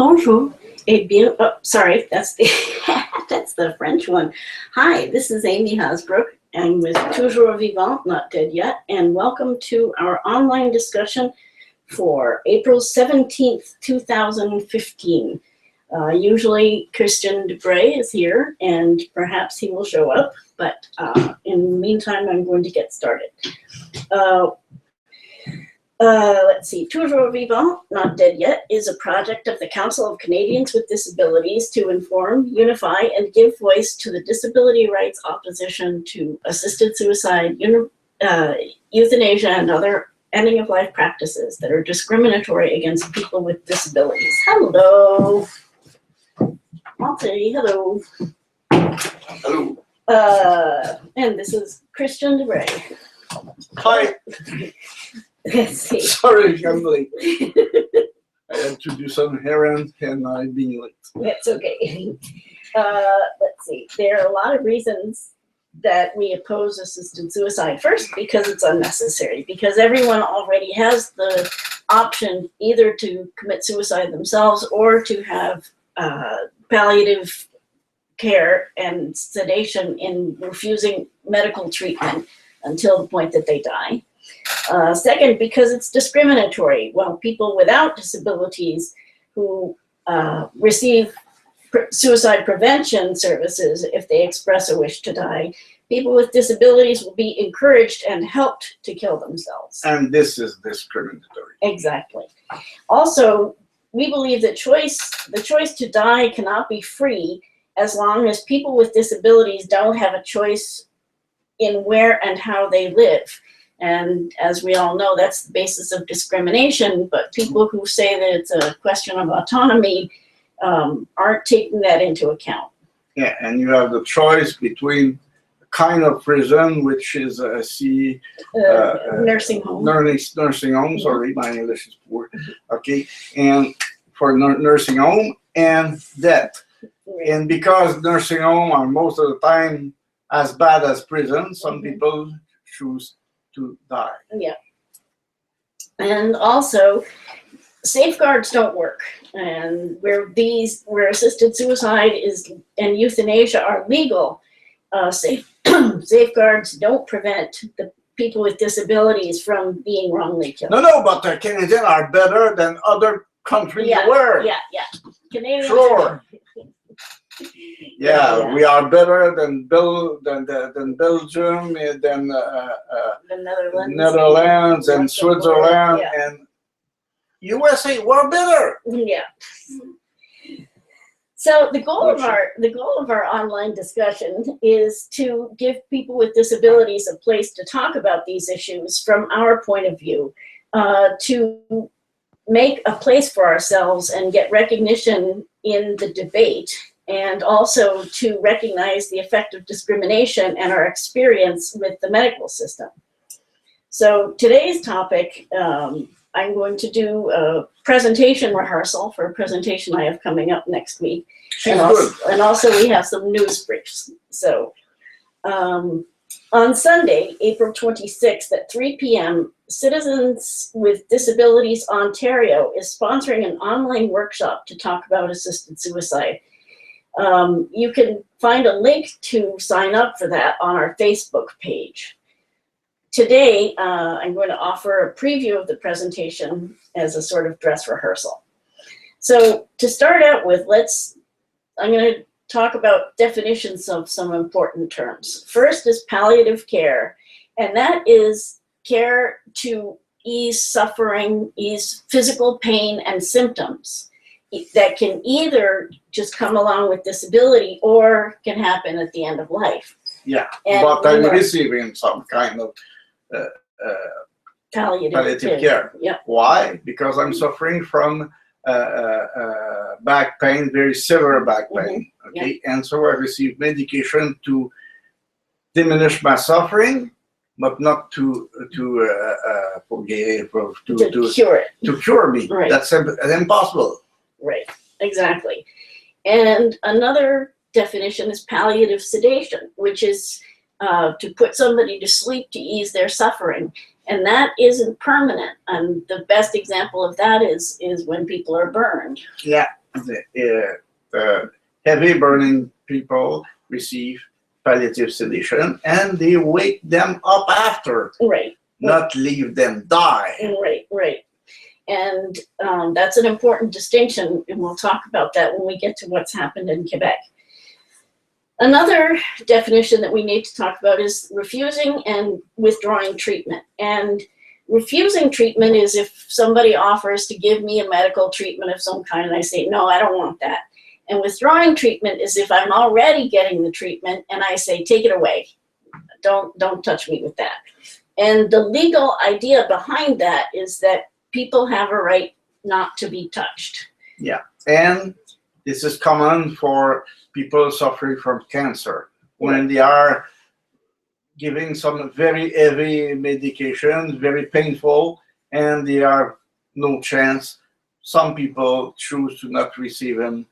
Bonjour et bien. Oh, sorry, that's the that's the French one. Hi, this is Amy Hasbrook. I'm with Toujours Vivant, Not Dead Yet, and welcome to our online discussion for April 17th, 2015. Usually Christian Debray is here, and perhaps he will show up, but in the meantime, I'm going to get started. Let's see, Toujours Vivant, Not Dead Yet is a project of the Council of Canadians with Disabilities to inform, unify, and give voice to the disability rights opposition to assisted suicide, euthanasia, and other ending-of-life practices that are discriminatory against people with disabilities. Hello. I'll say hello. Hello. And this is Christian Debray. Hi. Let's see. Sorry, I'm late. I had to do some errands and I've been late. That's okay. Let's see. There are a lot of reasons that we oppose assisted suicide. First, because it's unnecessary, because everyone already has the option either to commit suicide themselves or to have palliative care and sedation in refusing medical treatment until the point that they die. Second, because it's discriminatory. Well, people without disabilities who receive suicide prevention services, if they express a wish to die, people with disabilities will be encouraged and helped to kill themselves. And this is discriminatory. Exactly. Also, we believe that the choice to die cannot be free as long as people with disabilities don't have a choice in where and how they live. And as we all know, that's the basis of discrimination, but people who say that it's a question of autonomy aren't taking that into account. Yeah, and you have the choice between a kind of prison, which is a nursing home. Nursing home, sorry, my English is poor. Okay, and for nursing home and death. And because nursing home are most of the time as bad as prison, some people choose to die. Yeah. And also, safeguards don't work. And where assisted suicide and euthanasia are legal, safeguards don't prevent the people with disabilities from being wrongly killed. No, but the Canadians are better than other countries in the world. Yeah. Canadians. Sure. Yeah, we are better than Belgium, than the Netherlands and Switzerland and USA. We're better. Yeah. So the goal of our online discussion is to give people with disabilities a place to talk about these issues from our point of view, to make a place for ourselves and get recognition in the debate, and also to recognize the effect of discrimination and our experience with the medical system. So today's topic, I'm going to do a presentation rehearsal for a presentation I have coming up next week. And also we have some news briefs. So on Sunday, April 26th at 3 p.m., Citizens with Disabilities Ontario is sponsoring an online workshop to talk about assisted suicide. You can find a link to sign up for that on our Facebook page. Today, I'm going to offer a preview of the presentation as a sort of dress rehearsal. So to start out with, I'm going to talk about definitions of some important terms. First is palliative care, and that is care to ease suffering, ease physical pain and symptoms that can either just come along with disability or can happen at the end of life. Yeah, but I'm receiving some kind of palliative care. Yeah. Why? Because I'm suffering from back pain, very severe back pain. Okay, and so I receive medication to diminish my suffering, but not to cure it. To cure me. Right. That's impossible. Right. Exactly. And another definition is palliative sedation, which is to put somebody to sleep to ease their suffering. And that isn't permanent. And the best example of that is when people are burned. Yeah. the heavy burning people receive palliative sedation, and they wake them up after, Right. not leave them die. Right, right. And that's an important distinction, and we'll talk about that when we get to what's happened in Quebec. Another definition that we need to talk about is refusing and withdrawing treatment. And refusing treatment is if somebody offers to give me a medical treatment of some kind and I say, no, I don't want that. And withdrawing treatment is if I'm already getting the treatment and I say, take it away. Don't touch me with that. And the legal idea behind that is that people have a right not to be touched. Yeah, and this is common for people suffering from cancer. When they are giving some very heavy medications, very painful, and they have no chance, some people choose to not receiving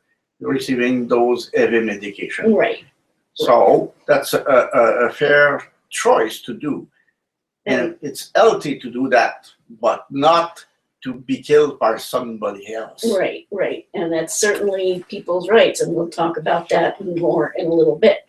those heavy medications. Right. So that's a fair choice to do. And it's healthy to do that, but not to be killed by somebody else. Right, right. And that's certainly people's rights, and we'll talk about that more in a little bit.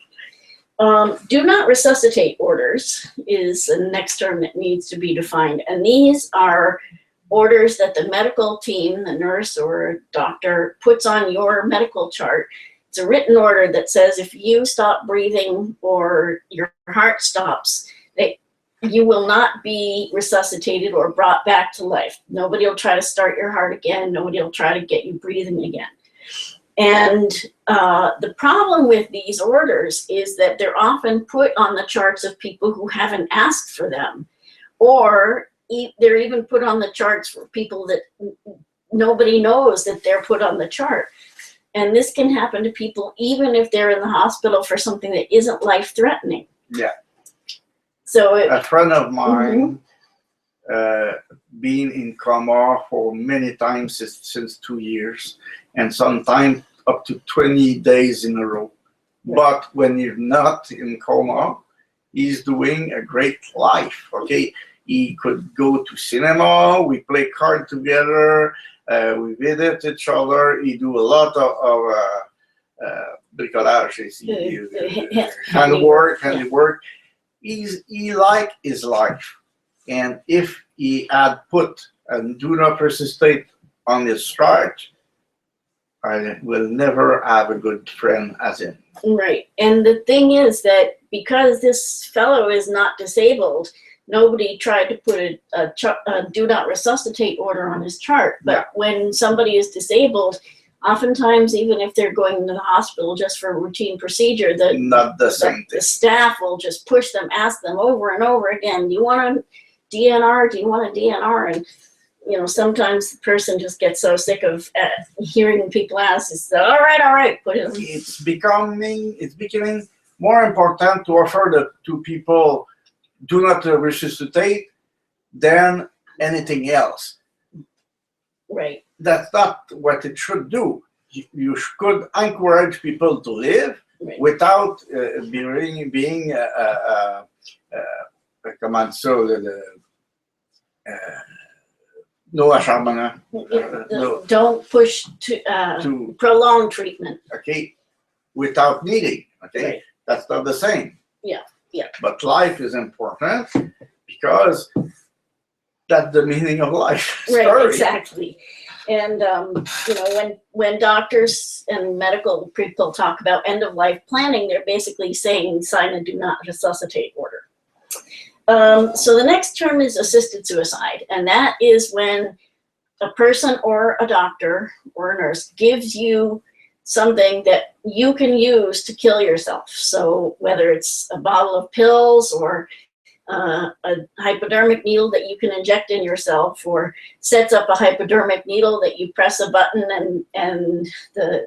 Do not resuscitate orders is the next term that needs to be defined. And these are orders that the medical team, the nurse or doctor, puts on your medical chart. It's a written order that says if you stop breathing or your heart stops, you will not be resuscitated or brought back to life. Nobody will try to start your heart again. Nobody will try to get you breathing again. And the problem with these orders is that they're often put on the charts of people who haven't asked for them, or they're even put on the charts for people that nobody knows that they're put on the chart. And this can happen to people even if they're in the hospital for something that isn't life-threatening. Yeah. So a friend of mine been in coma for many times since 2 years, and sometimes up to 20 days in a row. But when he's not in coma, he's doing a great life. Okay, he could go to cinema, we play cards together, we visit each other, he do a lot of bricolage, handiwork. He like his life, and if he had put a do not resuscitate on his chart, I will never have a good friend as him. Right, and the thing is that because this fellow is not disabled, nobody tried to put a do not resuscitate order on his chart. But when somebody is disabled, oftentimes, even if they're going to the hospital just for a routine procedure, the staff will just push them, ask them over and over again, do you want a DNR? Do you want a DNR? And, you know, sometimes the person just gets so sick of hearing people ask, it's all right, put it in. It's becoming more important to offer to people do not resuscitate than anything else. Right. That's not what it should do. You should encourage people to live without being comment ça, no acharnement. Don't push to prolong treatment. Okay, without needing. Okay, that's not the same. Yeah. But life is important because that's the meaning of life. Right, exactly. And you know, when doctors and medical people talk about end-of-life planning, they're basically saying sign a do not resuscitate order. So the next term is assisted suicide, and that is when a person or a doctor or a nurse gives you something that you can use to kill yourself. So whether it's a bottle of pills or a hypodermic needle that you can inject in yourself, or sets up a hypodermic needle that you press a button and the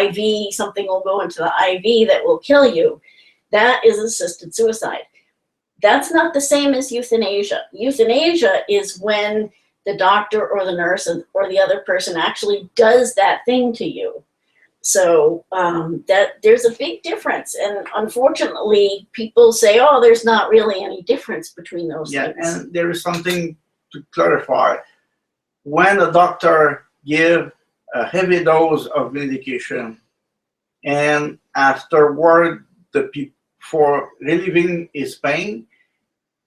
IV, something will go into the IV that will kill you. That is assisted suicide. That's not the same as euthanasia. Euthanasia is when the doctor or the nurse or the other person actually does that thing to you. So that there's a big difference, and unfortunately, people say, "Oh, there's not really any difference between those things." Yeah, and there is something to clarify. When a doctor gives a heavy dose of medication, and afterward, for relieving his pain,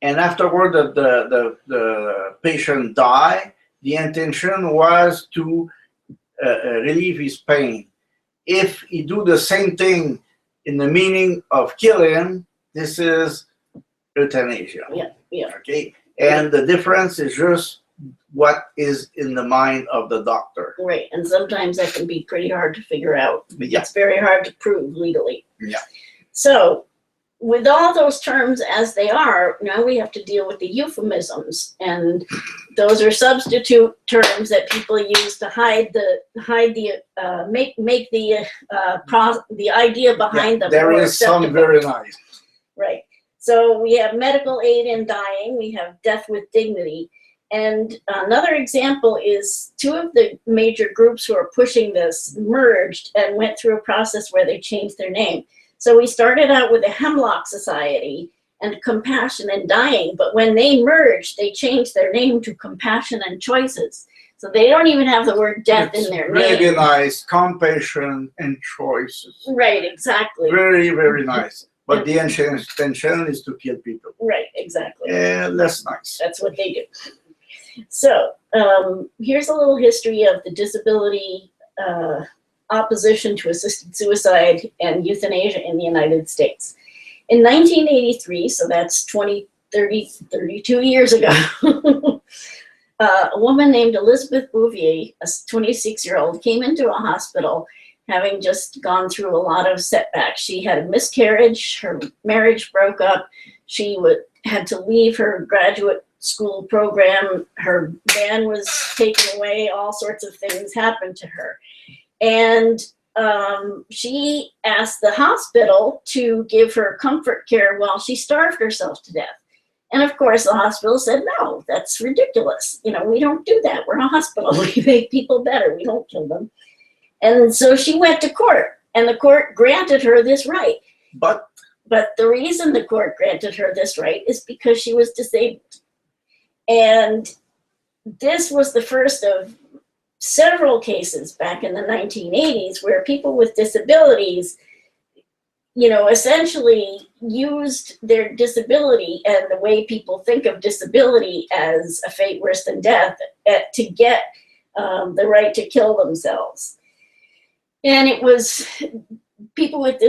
and afterward the patient died, the intention was to relieve his pain. If he do the same thing in the meaning of killing, this is euthanasia. Yeah, yeah. Okay, and the difference is just what is in the mind of the doctor. Right, and sometimes that can be pretty hard to figure out. Yeah. It's very hard to prove legally. Yeah. So, with all those terms as they are, now we have to deal with the euphemisms, and those are substitute terms that people use to make the idea behind them. There more is some acceptable. very nice. Right. So we have medical aid in dying, we have death with dignity. And another example is two of the major groups who are pushing this merged and went through a process where they changed their name. So we started out with the Hemlock Society and Compassion and Dying, but when they merged, they changed their name to Compassion and Choices. So they don't even have the word death in their name. Really nice, compassion and choices. Right, exactly. Very, very nice. But the intention is to kill people. Right, exactly. And that's nice. That's what they do. So here's a little history of the disability opposition to assisted suicide and euthanasia in the United States. In 1983, so that's 32 years ago, a woman named Elizabeth Bouvier, a 26-year-old, came into a hospital having just gone through a lot of setbacks. She had a miscarriage, her marriage broke up, she had to leave her graduate school program, her van was taken away, all sorts of things happened to her. And she asked the hospital to give her comfort care while she starved herself to death. And of course, the hospital said, no, that's ridiculous. You know, we don't do that. We're a hospital. We make people better. We don't kill them. And so she went to court, and the court granted her this right. But the reason the court granted her this right is because she was disabled. And this was the first of several cases back in the 1980s where people with disabilities, you know, essentially used their disability and the way people think of disability as a fate worse than death to get the right to kill themselves. And it was people with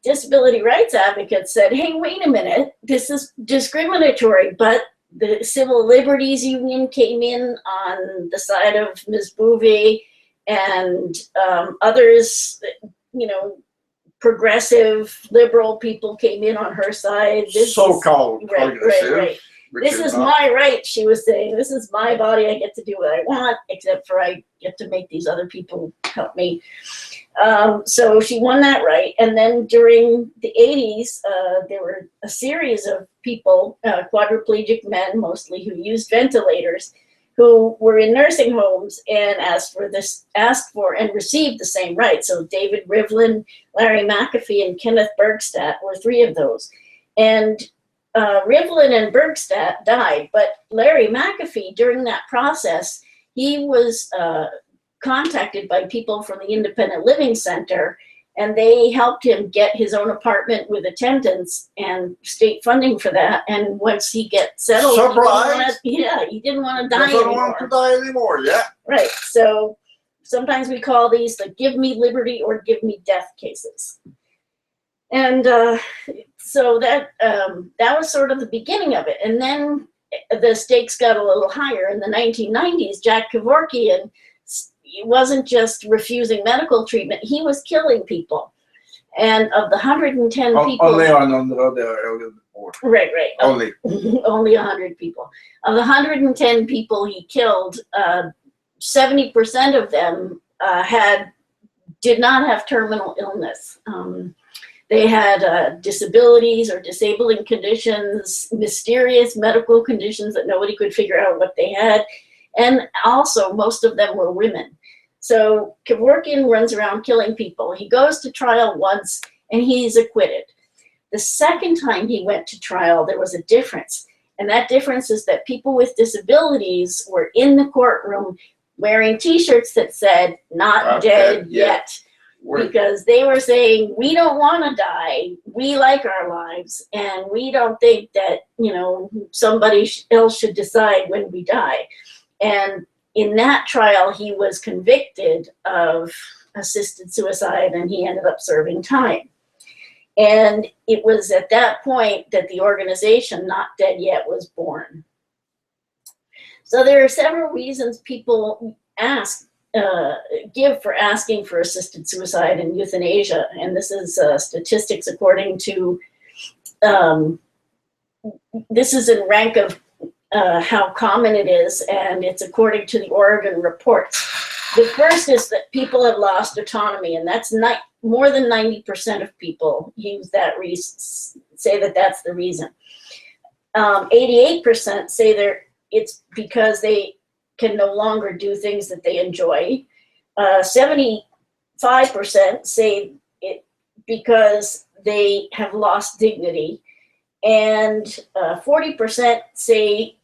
disability rights advocates said, hey, wait a minute, this is discriminatory, but the Civil Liberties Union came in on the side of Ms. Bouvier, and others, you know, progressive, liberal people came in on her side. So-called progressive. Right. This is my right, she was saying. This is my body. I get to do what I want, except for I get to make these other people help me. So she won that right. And then during the 80s, there were a series of people, quadriplegic men mostly, who used ventilators, who were in nursing homes and asked for and received the same right. So David Rivlin, Larry McAfee, and Kenneth Bergstadt were three of those. And Rivlin and Bergstadt died, but Larry McAfee, during that process, he was contacted by people from the Independent Living Center, and they helped him get his own apartment with attendance and state funding for that. And once he gets settled, he didn't want to die anymore. Doesn't want to die anymore, yeah. Right. So sometimes we call these the give me liberty or give me death cases. And so that was sort of the beginning of it. And then the stakes got a little higher. In the 1990s, Jack Kevorkian, he wasn't just refusing medical treatment, he was killing people. And of the 110 people... Only on the board. Right. Only. Only 100 people. Of the 110 people he killed, 70% of them did not have terminal illness. They had disabilities or disabling conditions, mysterious medical conditions that nobody could figure out what they had. And also, most of them were women. So Kevorkian runs around killing people. He goes to trial once, and he's acquitted. The second time he went to trial, there was a difference. And that difference is that people with disabilities were in the courtroom wearing t-shirts that said, not dead yet. Because they were saying, we don't want to die, we like our lives, and we don't think that, you know, somebody else should decide when we die. And in that trial, he was convicted of assisted suicide, and he ended up serving time. And it was at that point that the organization Not Dead Yet was born. So there are several reasons people give for asking for assisted suicide and euthanasia, and this is statistics according to, this is in rank of how common it is, and it's according to the Oregon reports. The first is that people have lost autonomy, and that's not more than 90% of people use that reason, say that that's the reason. 88% say it's because they can no longer do things that they enjoy. 75% say it because they have lost dignity, and 40% say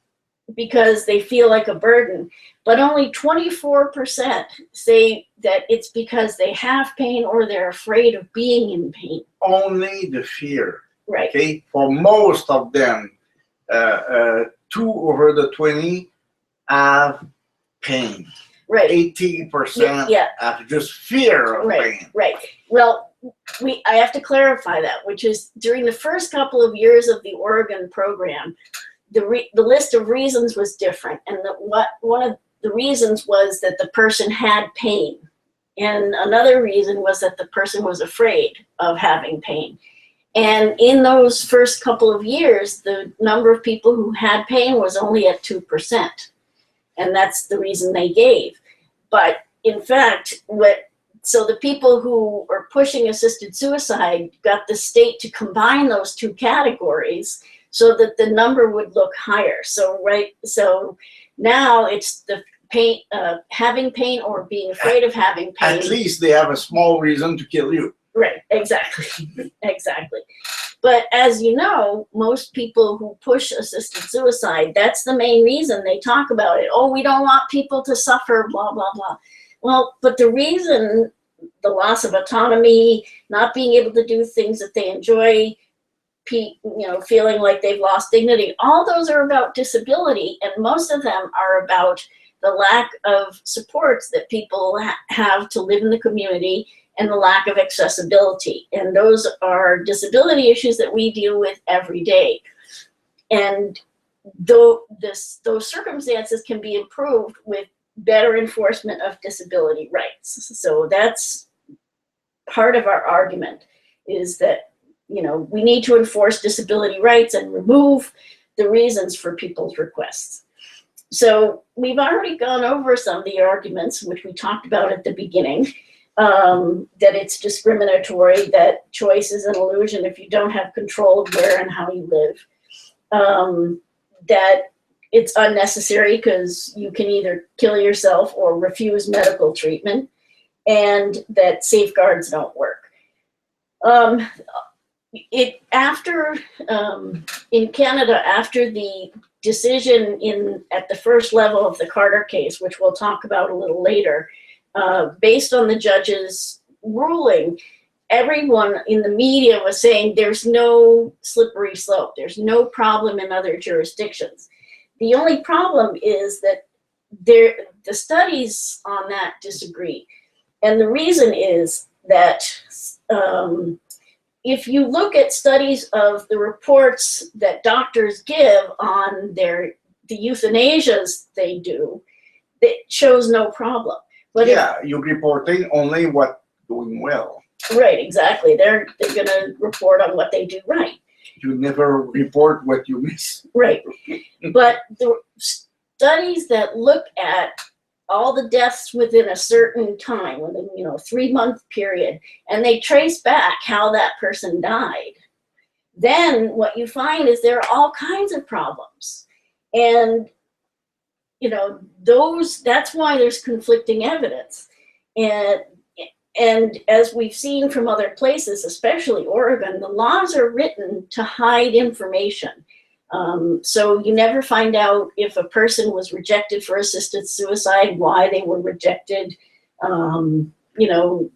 because they feel like a burden, but only 24% say that it's because they have pain or they're afraid of being in pain. Only the fear. Right. Okay. For most of them, 2 over the 20 have pain. Right. 80% have just fear of pain. Right. Well, I have to clarify that, which is during the first couple of years of the Oregon program, the list of reasons was different, and one of the reasons was that the person had pain, and another reason was that the person was afraid of having pain. And in those first couple of years, the number of people who had pain was only at 2%, and that's the reason they gave. But in fact, so the people who are pushing assisted suicide got the state to combine those two categories so that the number would look higher. So now it's the pain, having pain or being afraid of having pain. At least they have a small reason to kill you. Right, exactly, exactly. But as you know, most people who push assisted suicide, that's the main reason they talk about it. Oh, we don't want people to suffer, blah, blah, blah. Well, but the reason, the loss of autonomy, not being able to do things that they enjoy, feeling like they've lost dignity, all those are about disability, and most of them are about the lack of supports that people have to live in the community and the lack of accessibility. And those are disability issues that we deal with every day. And those circumstances can be improved with better enforcement of disability rights. So that's part of our argument, is that we need to enforce disability rights and remove the reasons for people's requests. So we've already gone over some of the arguments, which we talked about at the beginning, that it's discriminatory, that choice is an illusion if you don't have control of where and how you live, that it's unnecessary because you can either kill yourself or refuse medical treatment, and that safeguards don't work. In Canada, after the decision at the first level of the Carter case, which we'll talk about a little later, based on the judge's ruling, everyone in the media was saying there's no slippery slope, there's no problem in other jurisdictions. The only problem is that the studies on that disagree. And the reason is that if you look at studies of the reports that doctors give on the euthanasias they do, it shows no problem. But you're reporting only what's doing well. Right, exactly. They're going to report on what they do right. You never report what you miss. Right. But the studies that look at all the deaths within a certain time, within 3-month period, and they trace back how that person died, then what you find is there are all kinds of problems. And that's why there's conflicting evidence. And as we've seen from other places, especially Oregon, the laws are written to hide information. So you never find out if a person was rejected for assisted suicide, why they were rejected. You know,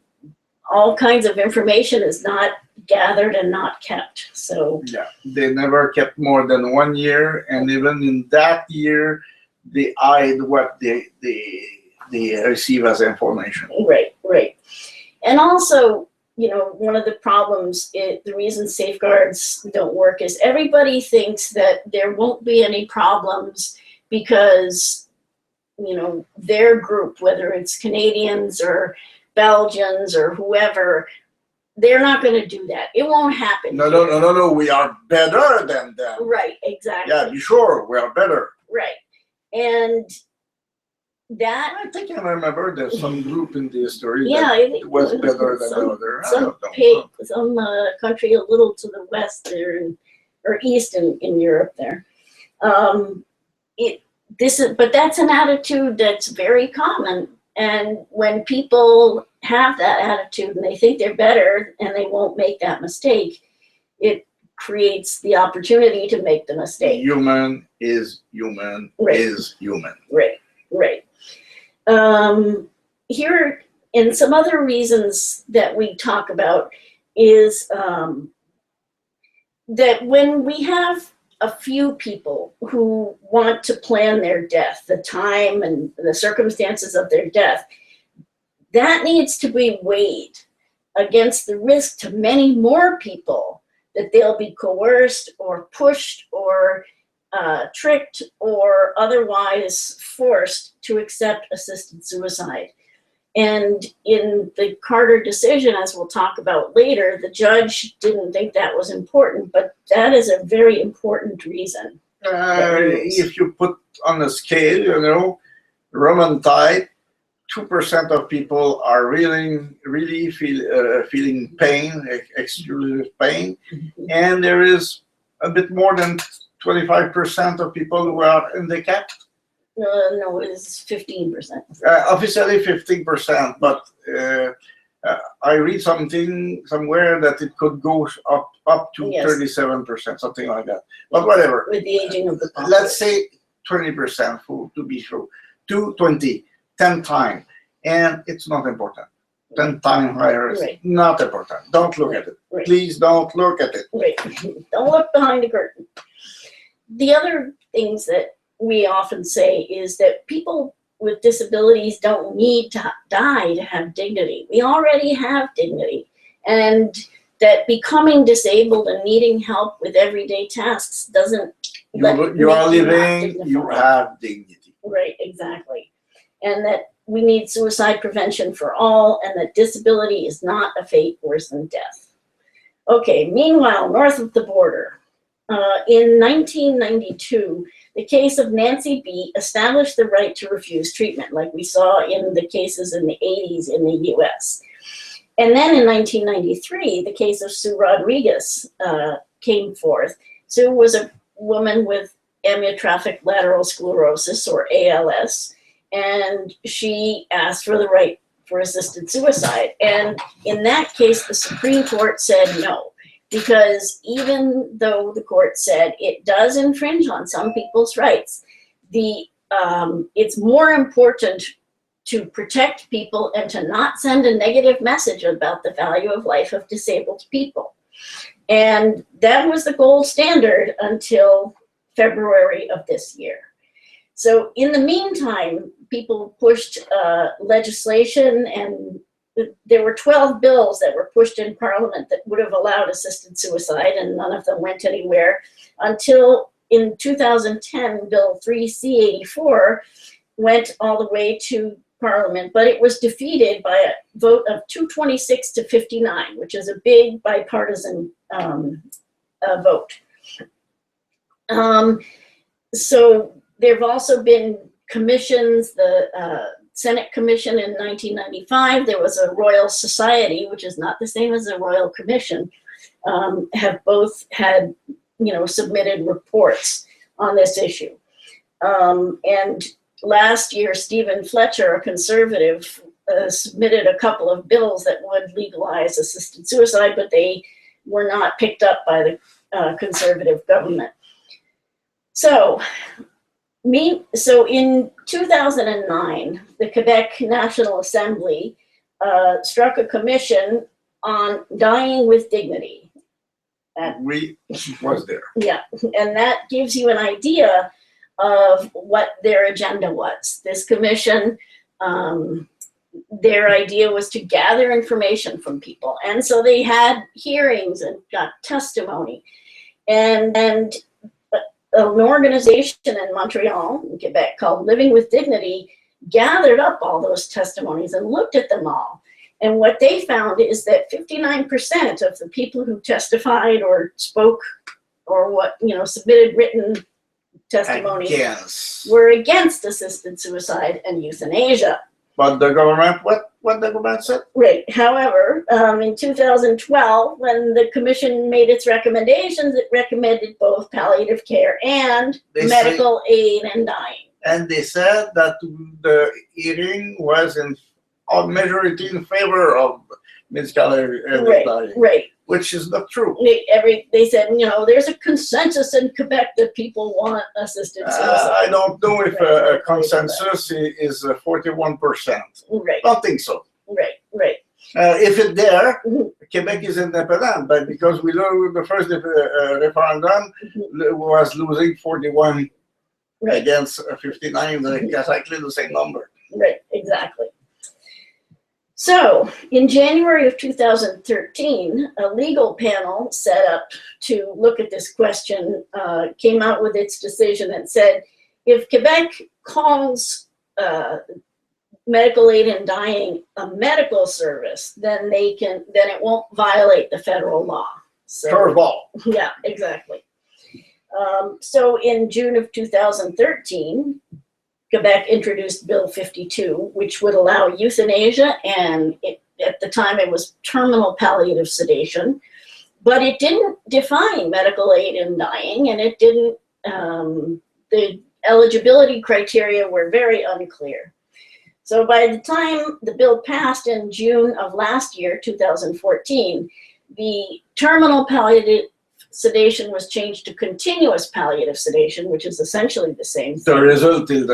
all kinds of information is not gathered and not kept. So yeah, they never kept more than 1 year, and even in that year, they hide what they receive as information. right, right. And also, you know, one of the problems, the reason safeguards don't work is everybody thinks that there won't be any problems because, you know, their group, whether it's Canadians or Belgians or whoever, they're not going to do that. It won't happen. No. We are better than them. Right, exactly. Yeah, be sure we are better. Right. And that, I think I remember there's some group in the history yeah, that I think was better than the other. Some country a little to the west there, or east in Europe there. But that's an attitude that's very common. And when people have that attitude and they think they're better and they won't make that mistake, it creates the opportunity to make the mistake. Human is human is human. Right, right. Here, and some other reasons that we talk about is that when we have a few people who want to plan their death, the time and the circumstances of their death, that needs to be weighed against the risk to many more people that they'll be coerced or pushed or tricked or otherwise forced to accept assisted suicide. And in the Carter decision, as we'll talk about later, the judge didn't think that was important, but that is a very important reason. If you put on a scale, you know, Roman tide, 2% of people are really feeling pain, excruciating pain, and there is a bit more than 25% of people who are handicapped. No, it's 15%. Officially 15%, but I read something somewhere that it could go up to 37%, something like that. But whatever. With the aging of the population. Let's say 20% to be true. 10 times, and it's not important. 10 times higher is not important. Don't look at it. Please don't look at it. Right. Don't look behind the curtain. The other things that we often say is that people with disabilities don't need to die to have dignity. We already have dignity. And that becoming disabled and needing help with everyday tasks doesn't you are living, you have dignity. Right, exactly. And that we need suicide prevention for all, and that disability is not a fate worse than death. Okay, meanwhile, north of the border, in 1992, the case of Nancy B. established the right to refuse treatment, like we saw in the cases in the 80s in the US. And then in 1993, the case of Sue Rodriguez came forth. Sue was a woman with amyotrophic lateral sclerosis, or ALS, and she asked for the right for assisted suicide. And in that case, the Supreme Court said no. Because even though the court said it does infringe on some people's rights, it's more important to protect people and to not send a negative message about the value of life of disabled people. And that was the gold standard until February of this year. So in the meantime, people pushed legislation, and there were 12 bills that were pushed in Parliament that would have allowed assisted suicide, and none of them went anywhere until in 2010, Bill 3C-84 went all the way to Parliament, but it was defeated by a vote of 226 to 59, which is a big bipartisan vote. So there have also been commissions, the Senate Commission in 1995, there was a Royal Society, which is not the same as a Royal Commission, have both had, submitted reports on this issue. And last year, Stephen Fletcher, a conservative, submitted a couple of bills that would legalize assisted suicide, but they were not picked up by the conservative government. So in 2009, the Quebec National Assembly struck a commission on dying with dignity. We was there. Yeah, and that gives you an idea of what their agenda was. This commission, their idea was to gather information from people. And so they had hearings and got testimony. And an organization in Montreal, in Quebec, called Living with Dignity, gathered up all those testimonies and looked at them all. And what they found is that 59% of the people who testified or spoke or submitted written testimonies were against assisted suicide and euthanasia. But the government, what the government said? Right. However, in 2012, when the commission made its recommendations, it recommended both palliative care and medical aid in dying. And they said that the hearing was in a majority in favor of medical aid in dying. Right. Which is not true. They said, there's a consensus in Quebec that people want assisted suicide. I don't know if a consensus is 41%. Right. I don't think so. Right. If it's there, Quebec is independent, but because we know the first referendum was losing 41 against 59, exactly the same number. Right, exactly. So, in January of 2013, a legal panel set up to look at this question came out with its decision and said, if Quebec calls medical aid in dying a medical service, then it won't violate the federal law. Curveball. Yeah, exactly. So in June of 2013, Quebec introduced Bill 52, which would allow euthanasia, and at the time it was terminal palliative sedation, but it didn't define medical aid in dying, and it didn't, the eligibility criteria were very unclear. So by the time the bill passed in June of last year, 2014, the terminal palliative sedation was changed to continuous palliative sedation, which is essentially the same thing. The result is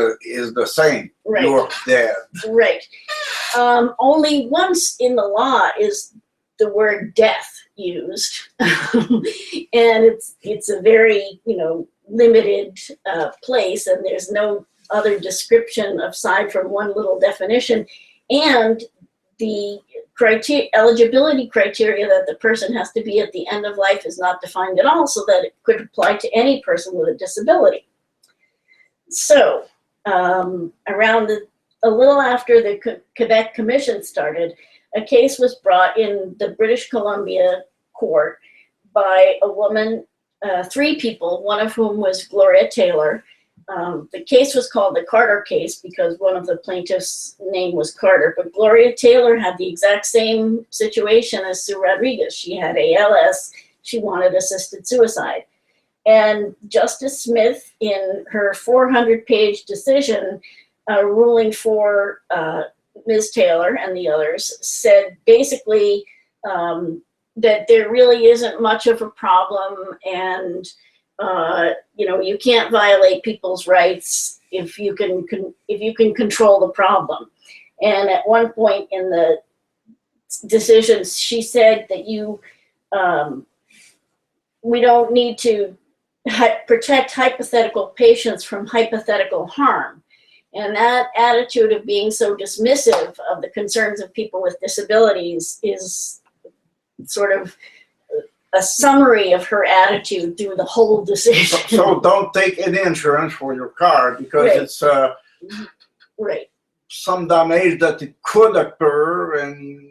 the same. Right. You're dead. Right. Only once in the law is the word death used, and it's a very limited place, and there's no other description aside from one little definition, and the eligibility criteria that the person has to be at the end of life is not defined at all, so that it could apply to any person with a disability. So, a little after the Quebec Commission started, a case was brought in the British Columbia court by a woman, 3 people, one of whom was Gloria Taylor. The case was called the Carter case because one of the plaintiffs' name was Carter, but Gloria Taylor had the exact same situation as Sue Rodriguez. She had ALS, she wanted assisted suicide. And Justice Smith, in her 400-page decision ruling for Ms. Taylor and the others, said basically that there really isn't much of a problem, and you can't violate people's rights if you can control the problem. And at one point in the decisions, she said that we don't need to protect hypothetical patients from hypothetical harm. And that attitude of being so dismissive of the concerns of people with disabilities is sort of a summary of her attitude through the whole decision. So don't take any insurance for your car because it's some damage that it could occur, and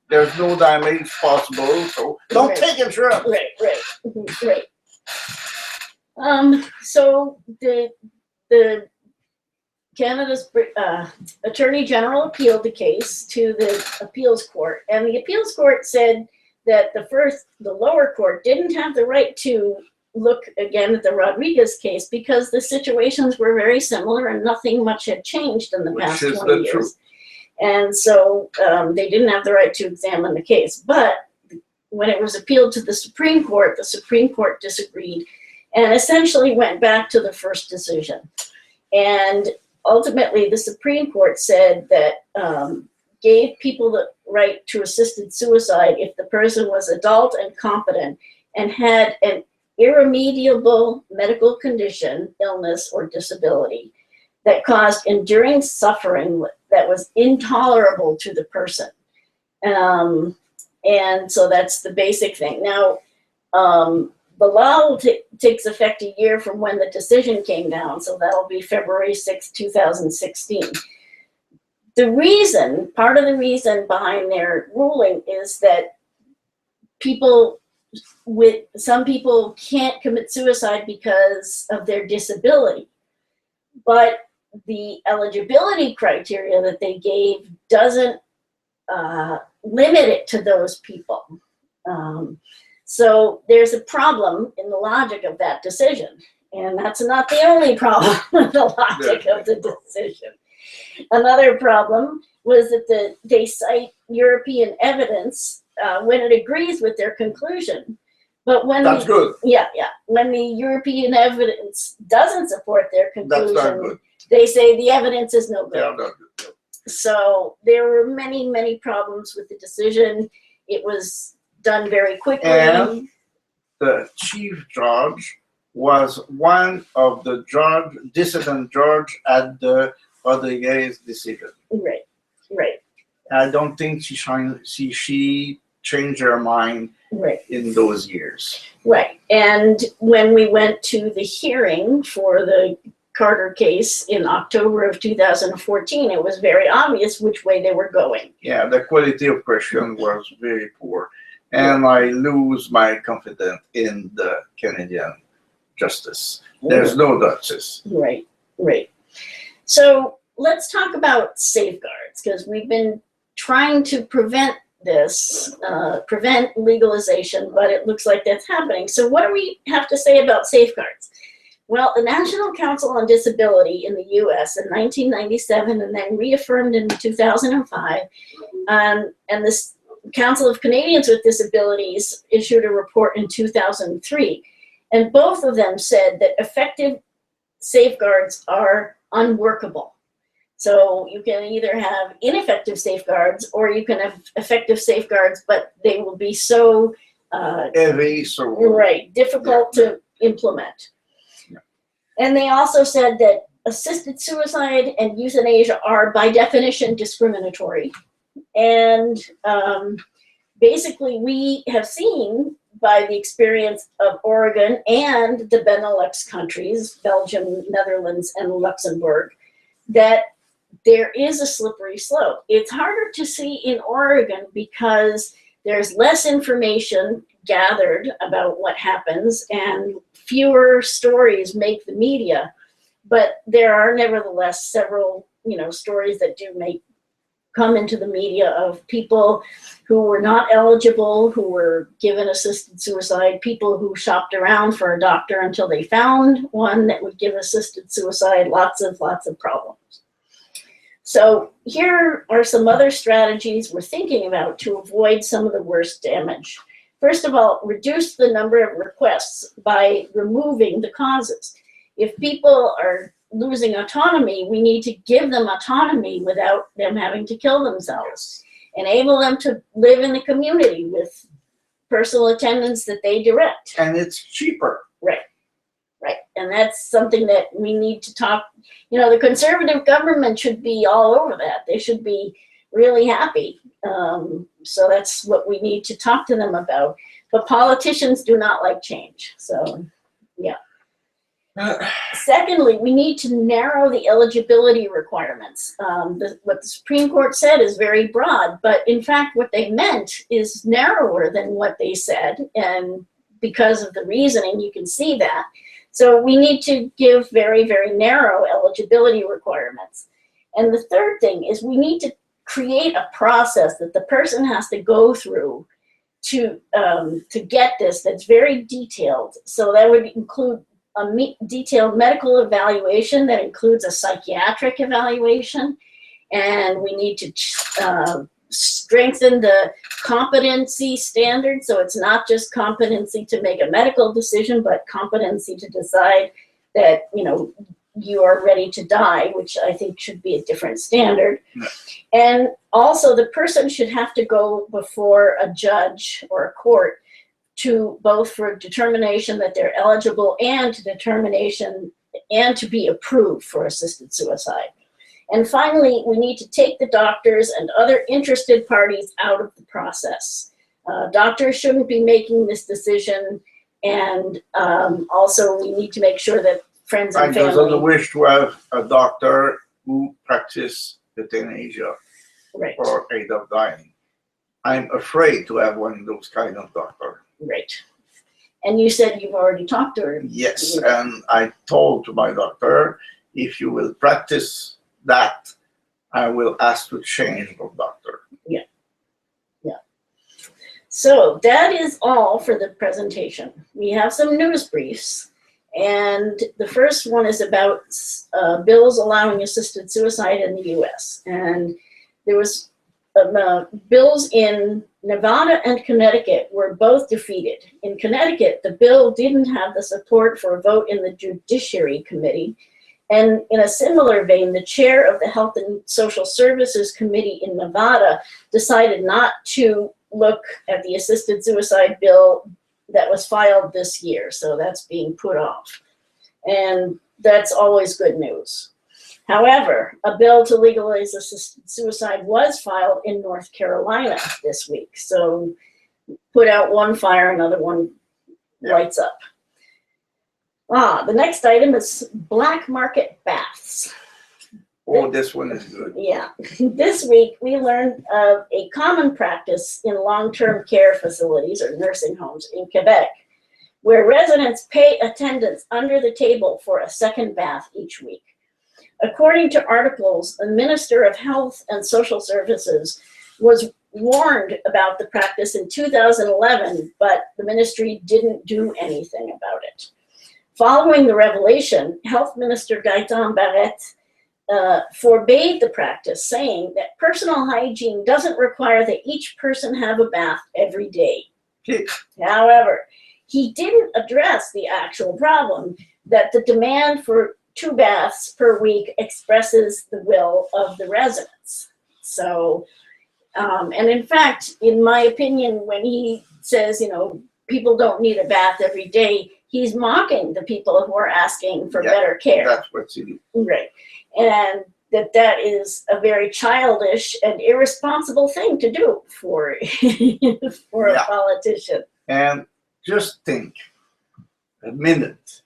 there's no damage possible. So don't take insurance. Right. So the Canada's Attorney General appealed the case to the appeals court, and the appeals court said that the lower court didn't have the right to look again at the Rodriguez case because the situations were very similar and nothing much had changed in the past 20 years. True. And so they didn't have the right to examine the case. But when it was appealed to the Supreme Court disagreed and essentially went back to the first decision. And ultimately, the Supreme Court said that gave people the right to assisted suicide if the person was adult and competent and had an irremediable medical condition, illness, or disability that caused enduring suffering that was intolerable to the person. And so that's the basic thing. Now, the law takes effect a year from when the decision came down, so that'll be February 6, 2016. Part of the reason behind their ruling is that some people can't commit suicide because of their disability, but the eligibility criteria that they gave doesn't limit it to those people. So there's a problem in the logic of that decision, and that's not the only problem with the logic of the decision. Another problem was that they cite European evidence when it agrees with their conclusion. But when That's good. Yeah. When the European evidence doesn't support their conclusion, That's not good. they say the evidence is no good. Yeah, not good. So there were many, many problems with the decision. It was done very quickly. And the chief judge was one of the dissident judge at the Rodriguez decision. Right. I don't think she changed her mind in those years. Right. And when we went to the hearing for the Carter case in October of 2014, it was very obvious which way they were going. Yeah, the quality of question was very poor. And I lose my confidence in the Canadian justice. There's no justice. Right. So let's talk about safeguards, because we've been trying to prevent this, prevent legalization, but it looks like that's happening. So what do we have to say about safeguards? Well, the National Council on Disability in the US in 1997 and then reaffirmed in 2005, and this Council of Canadians with Disabilities issued a report in 2003, and both of them said that effective safeguards are unworkable. So you can either have ineffective safeguards or you can have effective safeguards, but they will be so heavy, difficult to implement. Yeah. And they also said that assisted suicide and euthanasia are by definition discriminatory. And basically we have seen by the experience of Oregon and the Benelux countries, Belgium, Netherlands, and Luxembourg, that there is a slippery slope. It's harder to see in Oregon because there's less information gathered about what happens and fewer stories make the media. But there are nevertheless several, stories that do come into the media of people who were not eligible, who were given assisted suicide, people who shopped around for a doctor until they found one that would give assisted suicide, lots of problems. So here are some other strategies we're thinking about to avoid some of the worst damage. First of all, reduce the number of requests by removing the causes. If people are losing autonomy, we need to give them autonomy without them having to kill themselves. Enable them to live in the community with personal attendants that they direct. And it's cheaper. Right. And that's something that we need to talk, the conservative government should be all over that. They should be really happy. So that's what we need to talk to them about. But politicians do not like change. So, yeah. Secondly, we need to narrow the eligibility requirements. What the Supreme Court said is very broad, but in fact, what they meant is narrower than what they said. And because of the reasoning, you can see that. So we need to give very, very narrow eligibility requirements. And the third thing is we need to create a process that the person has to go through to get this that's very detailed. So that would include a detailed medical evaluation that includes a psychiatric evaluation. And we need to strengthen the competency standard, so it's not just competency to make a medical decision, but competency to decide that, you know, you are ready to die, which I think should be a different standard. Yeah. And also the person should have to go before a judge or a court to both for determination that they're eligible and determination and to be approved for assisted suicide. And finally, we need to take the doctors and other interested parties out of the process. Doctors shouldn't be making this decision, and also we need to make sure that friends and family. I doesn't wish to have a doctor who practices euthanasia Right. for aid of dying. I'm afraid to have one of those kind of doctor. Right. And you said you've already talked to her. Yes, and I told to my doctor, if you will practice that, I will ask to change of doctor. Yeah. Yeah. So that is all for the presentation. We have some news briefs. And the first one is about bills allowing assisted suicide in the US. And there was bills in Nevada and Connecticut were both defeated. In Connecticut, the bill didn't have the support for a vote in the Judiciary Committee. And in a similar vein, the chair of the Health and Social Services Committee in Nevada decided not to look at the assisted suicide bill that was filed this year. So that's being put off. And that's always good news. However, a bill to legalize assisted suicide was filed in North Carolina this week. So put out one fire, another one lights up. The next item is black market baths. Oh, this one is good. Yeah. This week, we learned of a common practice in long-term care facilities or nursing homes in Quebec, where residents pay attendants under the table for a second bath each week. According to articles, the Minister of Health and Social Services was warned about the practice in 2011, but the ministry didn't do anything about it. Following the revelation, Health Minister Gaëtan Barrette forbade the practice, saying that personal hygiene doesn't require that each person have a bath every day. However, he didn't address the actual problem that the demand for 2 baths per week expresses the will of the residents. So, and in fact, in my opinion, when he says, you know, people don't need a bath every day, he's mocking the people who are asking for better care. That's what's in it. Right. And that is a very childish and irresponsible thing to do for, a politician. And just think a minute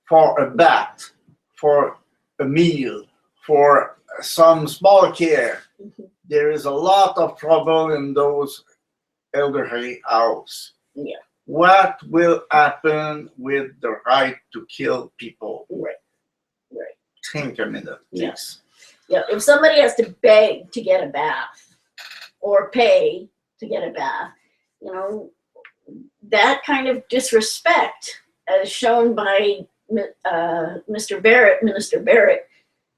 for a bath, for a meal, for some small care. There is a lot of trouble in those elderly houses. Yeah. What will happen with the right to kill people? Right. Right. Think a minute, please. Yes. Yeah. If somebody has to beg to get a bath or pay to get a bath, you know, that kind of disrespect, as shown by Minister Barrett,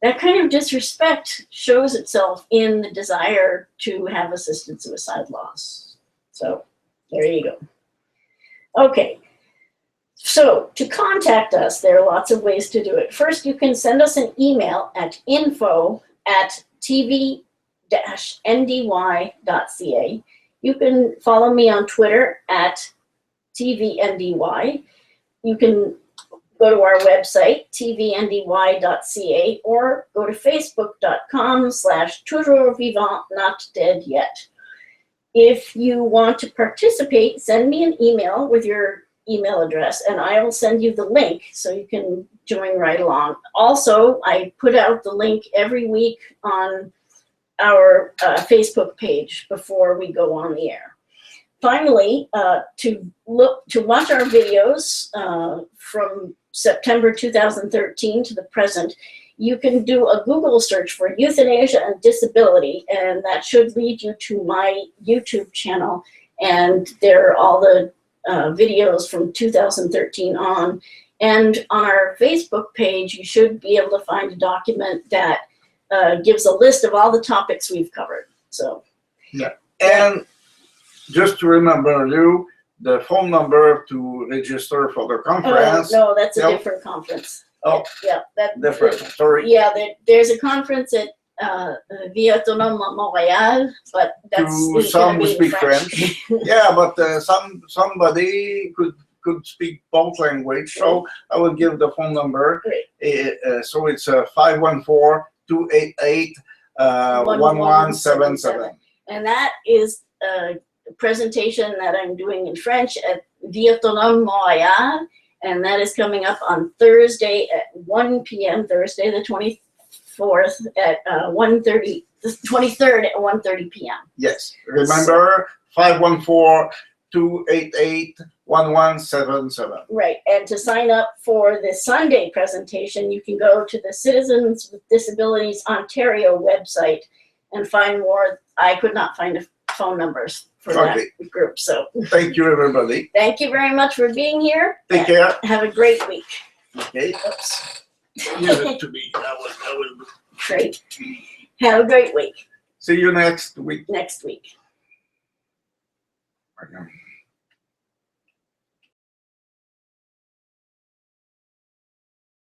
that kind of disrespect shows itself in the desire to have assisted suicide laws. So there you go. Okay, so to contact us, there are lots of ways to do it. First, you can send us an email at info@tv-ndy.ca. You can follow me on Twitter at TVNDY. You can go to our website, tvndy.ca, or go to facebook.com/toujours vivant, not dead yet. If you want to participate, send me an email with your email address, and I will send you the link so you can join right along. Also, I put out the link every week on our Facebook page before we go on the air. Finally, to watch our videos from September 2013 to the present, you can do a Google search for euthanasia and disability, and that should lead you to my YouTube channel. And there are all the videos from 2013 on. And on our Facebook page, you should be able to find a document that gives a list of all the topics we've covered. So And just to remember you, the phone number to register for the conference. No, that's a No? different conference. Oh, Yeah, that different, sorry. Yeah, there's a conference at Vivant-Not Montréal, but that's To it's some gonna who be in speak French. Yeah, but somebody could speak both language, so I will give the phone number. Great. So it's 514-288-1177. And that is a presentation that I'm doing in French at Vivant-Not Montréal, and that is coming up on Thursday at 1 p.m. Thursday the 24th at 1:30. The 23rd at 1:30 p.m. Yes, remember 514-288-1177. Right, and to sign up for the Sunday presentation, you can go to the Citizens with Disabilities Ontario website and find more. I could not find phone numbers for that group, so Thank you, everybody. thank you very much for being here. Take care. Have a great week. Okay. Oops. Give it to me. I will. Great. Have a great week. See you next week. Next week. Okay.